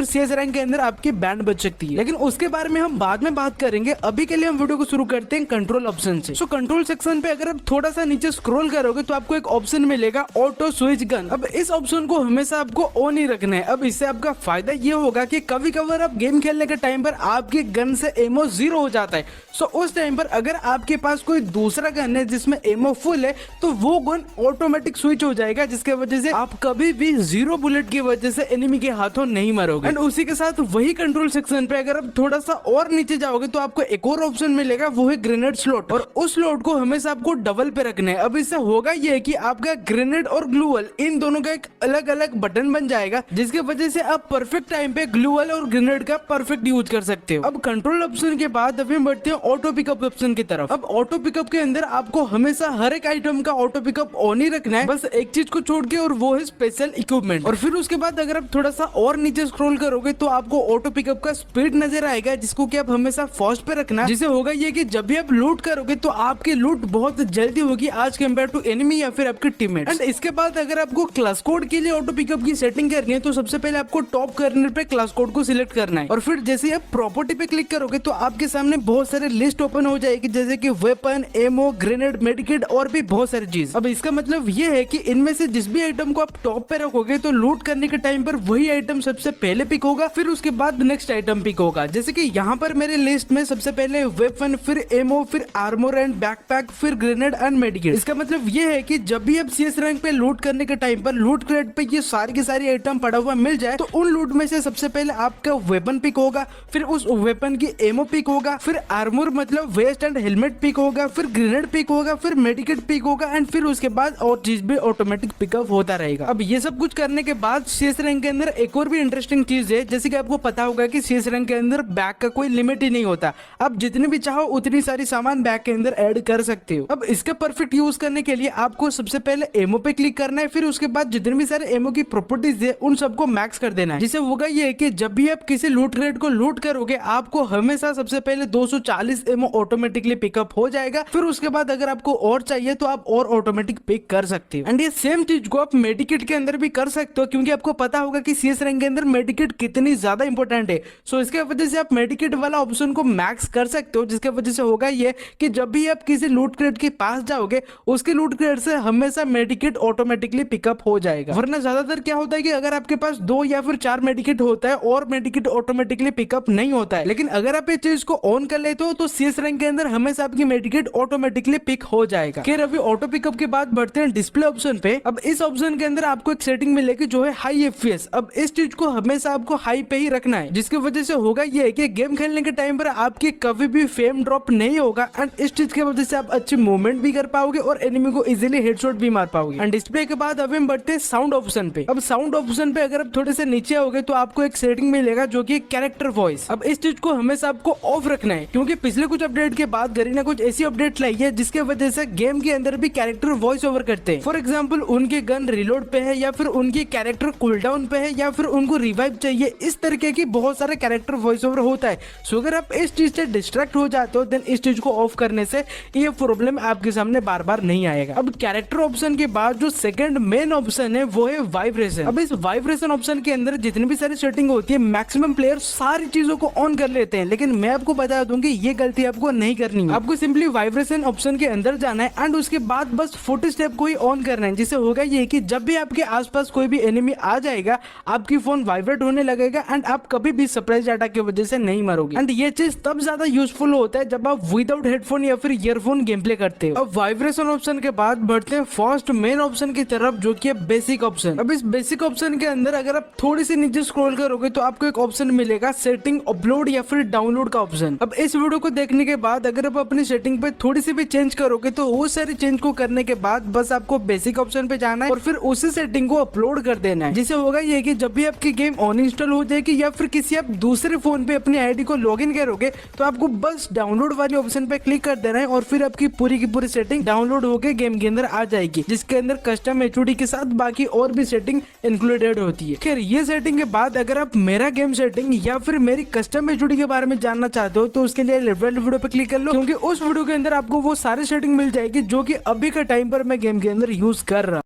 CS rank के अंदर आपकी बैंड बच सकती है, लेकिन उसके बारे में हम बाद में बात करेंगे। अभी के लिए हम वीडियो को शुरू करते हैं कंट्रोल ऑप्शन से। सो कंट्रोल सेक्शन पे अगर आप थोड़ा सा नीचे स्क्रॉल करोगे तो आपको एक ऑप्शन मिलेगा ऑटो स्विच गन। अब इस ऑप्शन को हमेशा आपको ऑन ही रखना है। अब इससे आपका फायदा ये होगा कि कभी कभार आप गेम खेलने के टाइम पर आपके गन से एमो 0 हो जाता है। सो उस टाइम पर अगर आपके पास कोई दूसरा गन है जिसमें एमो फुल है तो वो गन ऑटोमेटिक स्विच हो जाएगा, जिसके वजह से आप कभी भी 0 बुलेट की वजह से एनिमी के हाथों नहीं मरोगे। एंड उसी के साथ वही कंट्रोल सेक्शन पे अगर आप थोड़ा सा और नीचे जाओगे तो आपको एक और ऑप्शन मिलेगा, वो है ग्रेनेड स्लॉट। और उस स्लॉट को हमेशा आपको डबल पे रखना है। अब इससे होगा ये कि आपका ग्रेनेड और ग्लूवल इन दोनों का एक अलग अलग बटन बन जाएगा, जिसके वजह से आप परफेक्ट टाइम पे ग्लूवल और ग्रेनेड का परफेक्ट यूज कर सकते हो। अब कंट्रोल ऑप्शन के बाद अभी बढ़ते हैं ऑटो पिकअप ऑप्शन की तरफ। अब ऑटो पिकअप के अंदर आपको हमेशा हर एक आइटम का ऑटो पिकअप ऑन ही रखना है, बस एक चीज को छोड़ के, और वो है स्पेशल इक्विपमेंट। और फिर उसके बाद अगर आप थोड़ा सा और नीचे स्क्रॉल करोगे तो आपको ऑटो पिकअप का स्पीड नजर आएगा, जिसको कि आप हमेशा फर्स्ट पे रखना। जिससे होगा ये कि जब भी आप लूट करोगे तो आपकी लूट बहुत जल्दी होगी आज कंपेयर टू एनिमी या फिर आपके टीममेट। एंड इसके बाद अगर आपको क्लास कोड के लिए ऑटो पिकअप की सेटिंग करनी है तो सबसे पहले आपको टॉप कर्नर पे क्लास कोड को सिलेक्ट करना है। और फिर जैसे आप प्रॉपर्टी पे क्लिक करोगे तो आपके सामने बहुत सारे लिस्ट ओपन हो जाएगी, जैसे कि वेपन, एमो, ग्रेनेड, मेडिकेट और भी बहुत सारी चीज। अब इसका मतलब ये है कि इनमें से जिस भी आइटम को आप टॉप पे रखोगे तो लूट करने के टाइम पर वही आइटम सबसे पहले पिक होगा, फिर उसके बाद नेक्स्ट आइटम पिक होगा। जैसे कि यहाँ पर मेरे लिस्ट में सबसे पहले वेपन, फिर एमो, फिर आर्मर एंड बैकपैक, फिर ग्रेनेड एंड मेडिकेट। इसका मतलब ये है कि जब भी आप CS रैंक पे लूट करने के टाइम पर लूट क्रेट पे ये सारी की सारी आइटम पड़ा हुआ मिल जाए तो उन लूट में से सबसे पहले आपका वेपन पिक होगा, फिर उस वेपन की एमो पिक होगा, फिर आर्मर मतलब वेस्ट एंड हेलमेट पिक होगा, फिर ग्रेनेड पिक होगा, फिर मेडिकेट पिक होगा, एंड फिर उसके बाद और चीज भी ऑटोमेटिक पिकअप होता रहेगा। अब ये सब कुछ करने के बाद CS रैंक के अंदर एक और भी इंटरेस्टिंग चीज है, जैसे कि आपको पता होगा कि CS रैंक के अंदर बैग का कोई लिमिट ही नहीं होता। आप जितनी भी चाहो उतनी सारी सामान बैग के अंदर ऐड कर सकते हो। अब इसका परफेक्ट यूज करने के लिए आपको सबसे पहले एमो पे क्लिक करना है, फिर उसके बाद जितने भी सारे एमो की प्रॉपर्टीज है उन सबको मैक्स कर देना है। जिससे होगा ये कि जब भी आप किसी लूट क्रेट को लूट करोगे आपको हमेशा सबसे पहले 240 एमो ऑटोमेटिकली पिकअप हो जाएगा। फिर उसके बाद अगर आपको और चाहिए तो आप और ऑटोमेटिक पिक कर सकते हो। एंड ये सेम चीज को आप मेडिकेट के अंदर भी कर सकते हो, क्योंकि आपको पता होगा कि CS रैंक के अंदर मेडिकेट कितनी ज्यादा इंपॉर्टेंट है। सो इसके वजह से आप मेडिकेट वाला ऑप्शन को मैक्स कर सकते हो, जिसके वजह से होगा ये कि जब भी आप किसी लूट क्रेट के पास जाओगे उसके लूट क्रेट से हमेशा मेडिकेट ऑटोमेटिकली पिकअप हो जाएगा। वरना ज्यादातर क्या होता है कि अगर आपके पास 2 या फिर 4 मेडिकेट होता है और मेडिकेट ऑटोमेटिकली पिकअप नहीं होता है, लेकिन अगर आप ये चीज को ऑन कर लेते हो तो CS रैंक के अंदर हमेशा आपकी मेडिकेट ऑटोमेटिकली पिक हो जाएगा। खैर अभी ऑटो पिकअप के बाद बढ़ते हैं डिस्प्ले ऑप्शन पे। अब इस ऑप्शन के अंदर आपको एक सेटिंग मिलेगी जो है हाई FPS। अब इस चीज को हमेशा आपको हाई पे ही रखना है, जिसकी वजह से होगा ये कि गेम खेलने के टाइम पर आपकी कभी भी फ्रेम ड्रॉप नहीं होगा। एंड इस चीज की वजह से आप अच्छी मूवमेंट भी कर पाओगे और एनिमी को इजीली हेडशॉट भी मार पाओगे। एंड डिस्प्ले के बाद अभी हम बढ़ते हैं साउंड ऑप्शन पे। अब साउंड ऑप्शन पे अगर आप थोड़े से नीचे आओगे तो आपको एक सेटिंग मिलेगा जो कि कैरेक्टर वॉइस। अब इस चीज को हमेशा आपको ऑफ रखना है, क्योंकि पिछले कुछ अपडेट के बाद गरीना कुछ ऐसी अपडेट लाई है जिसके वजह से गेम के अंदर भी कैरेक्टर वॉइस ओवर करते हैं। फॉर एग्जाम्पल उनके गन रिलोड पे है, या फिर उनकी कैरेक्टर कूल डाउन पे है, या फिर उनको रिवाइव चाहिए, इस तरीके की बहुत सारे कैरेक्टर वॉइस ओवर होता है। सो अगर आप इस चीज से डिस्ट्रैक्ट हो जाते हो देन इस चीज को ऑफ करने से ये प्रॉब्लम आपके सामने बार बार नहीं आएगा। अब कैरेक्टर ऑप्शन के बाद जो सेकंड मेन ऑप्शन है वो है वाइब्रेशन। अब इस वाइब्रेशन ऑप्शन के अंदर जितनी भी सारी सेटिंग होती है मैक्सिमम प्लेयर सारी चीजों को ऑन कर लेते हैं, लेकिन मैं आपको बता दूं कि ये गलती आपको नहीं करनी है। आपको सिंपली वाइब्रेशन ऑप्शन के अंदर जाना है एंड उसके बाद बस 40 स्टेप को ही ऑन करना है, जिससे होगा ये कि जब भी आपके आसपास कोई भी एनिमी आ जाएगा आपकी फोन वाइब्रेट होने लगेगा एंड आप कभी भी सरप्राइज अटैक की वजह से नहीं मरोगे। एंड ये चीज तब ज्यादा यूजफुल होता है जब आप विदाउट हेडफोन या फिर ईयरफोन गेम प्ले करते हो। अब वाइब्रेशन ऑप्शन के बाद बढ़ते हैं फर्स्ट मेन ऑप्शन की तरफ, जो कि है बेसिक ऑप्शन। अब इस बेसिक ऑप्शन के अंदर अगर आप थोड़ी सी नीचे स्क्रॉल करोगे तो आपको एक ऑप्शन मिलेगा सेटिंग, अपलोड या फिर डाउनलोड का ऑप्शन। अब इस वीडियो को देखने के बाद अगर आप अपनी सेटिंग पे थोड़ी सी भी चेंज करोगे तो वो सारी चेंज को करने के बाद बस आपको बेसिक ऑप्शन पे जाना है और फिर उसी सेटिंग को अपलोड कर देना है, जिससे होगा ये कि जब भी आपकी गेम ऑन इंस्टॉल हो जाएगी या फिर किसी आप दूसरे फोन पे अपनी आईडी को लॉगिन करोगे तो आपको बस डाउनलोड वाले ऑप्शन पे क्लिक कर देना है और फिर आपकी पूरी की पूरी सेटिंग डाउनलोड होकर गेम के अंदर आ जाएगी, जिसके अंदर कस्टम HUD के साथ बाकी और भी सेटिंग इंक्लूडेड होती है। खैर ये सेटिंग के बाद अगर आप मेरा गेम सेटिंग या फिर मेरी कस्टम HUD के बारे में जानना चाहते हो तो उसके लिए लेफ्ट वाले वीडियो पे क्लिक कर लो, क्योंकि उस वीडियो के अंदर आपको वो सारी सेटिंग मिल जाएगी जो कि अभी के टाइम पर मैं गेम के अंदर यूज कर रहा हूं।